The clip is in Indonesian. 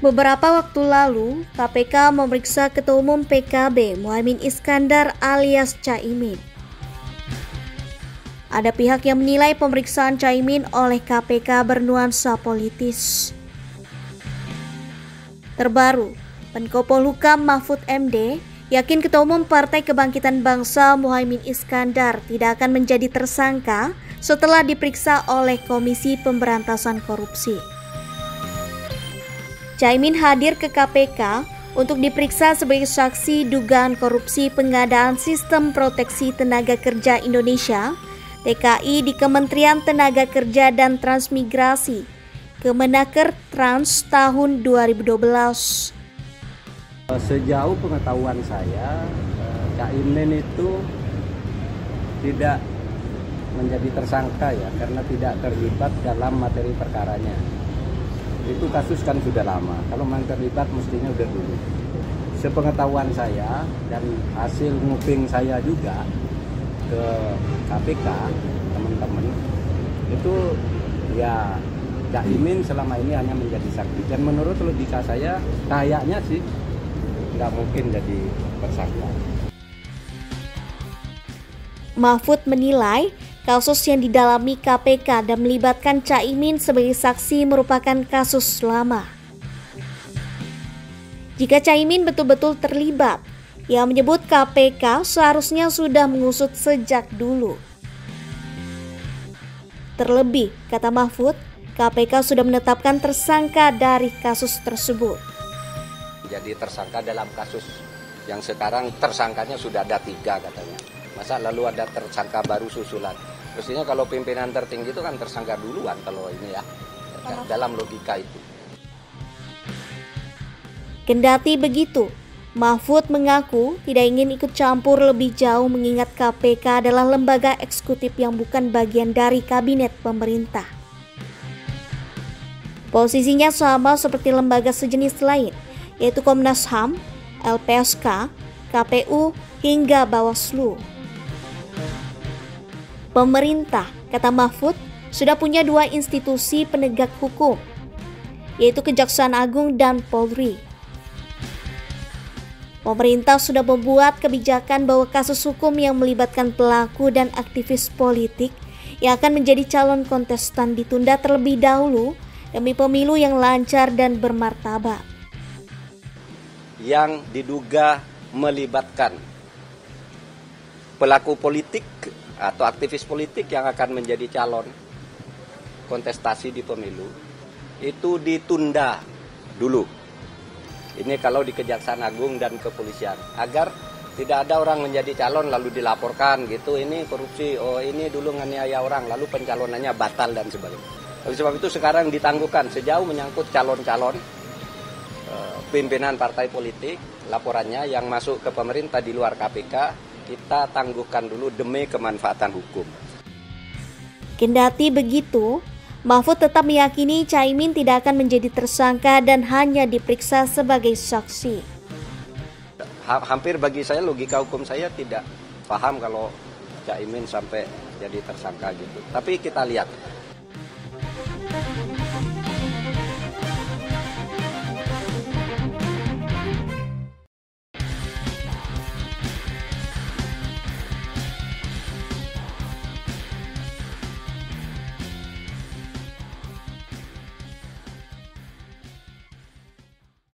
Beberapa waktu lalu, KPK memeriksa Ketua Umum PKB Muhaimin Iskandar alias Caimin. Ada pihak yang menilai pemeriksaan Caimin oleh KPK bernuansa politis. Terbaru, Menko Polhukam Mahfud MD yakin Ketua Umum Partai Kebangkitan Bangsa Muhaimin Iskandar tidak akan menjadi tersangka setelah diperiksa oleh Komisi Pemberantasan Korupsi. Caimin hadir ke KPK untuk diperiksa sebagai saksi dugaan korupsi pengadaan Sistem Proteksi Tenaga Kerja Indonesia (TKI) di Kementerian Tenaga Kerja dan Transmigrasi, Kemenaker Trans tahun 2012. Sejauh pengetahuan saya, Caimin itu tidak menjadi tersangka ya, karena tidak terlibat dalam materi perkaranya. Itu kasus kan sudah lama, kalau memang terlibat mestinya udah dulu. Sepengetahuan saya dan hasil nguping saya juga ke KPK, teman-teman, itu ya Caimin selama ini hanya menjadi saksi. Dan menurut logika saya, kayaknya sih nggak mungkin jadi tersangka. Mahfud menilai kasus yang didalami KPK dan melibatkan Caimin sebagai saksi merupakan kasus lama. Jika Caimin betul-betul terlibat, ia menyebut KPK seharusnya sudah mengusut sejak dulu. Terlebih, kata Mahfud, KPK sudah menetapkan tersangka dari kasus tersebut. Jadi tersangka dalam kasus yang sekarang tersangkanya sudah ada 3 katanya. Masa lalu ada tersangka baru susulan. Mestinya kalau pimpinan tertinggi itu kan tersangka duluan kalau ini ya, dalam logika itu. Kendati begitu, Mahfud mengaku tidak ingin ikut campur lebih jauh mengingat KPK adalah lembaga eksekutif yang bukan bagian dari kabinet pemerintah. Posisinya sama seperti lembaga sejenis lain, yaitu Komnas HAM, LPSK, KPU, hingga Bawaslu. Pemerintah, kata Mahfud, sudah punya 2 institusi penegak hukum, yaitu Kejaksaan Agung dan Polri. Pemerintah sudah membuat kebijakan bahwa kasus hukum yang melibatkan pelaku dan aktivis politik yang akan menjadi calon kontestan ditunda terlebih dahulu demi pemilu yang lancar dan bermartabat. Yang diduga melibatkan pelaku politik atau aktivis politik yang akan menjadi calon kontestasi di pemilu itu ditunda dulu. Ini kalau di Kejaksaan Agung dan Kepolisian, agar tidak ada orang menjadi calon lalu dilaporkan gitu, ini korupsi, oh ini dulu nganiaya orang, lalu pencalonannya batal dan sebagainya. Oleh sebab itu sekarang ditangguhkan sejauh menyangkut calon-calon pimpinan partai politik, laporannya yang masuk ke pemerintah di luar KPK, kita tangguhkan dulu demi kemanfaatan hukum. Kendati begitu, Mahfud tetap meyakini Caimin tidak akan menjadi tersangka dan hanya diperiksa sebagai saksi. Hampir bagi saya logika hukum saya tidak paham kalau Caimin sampai jadi tersangka gitu. Tapi kita lihat.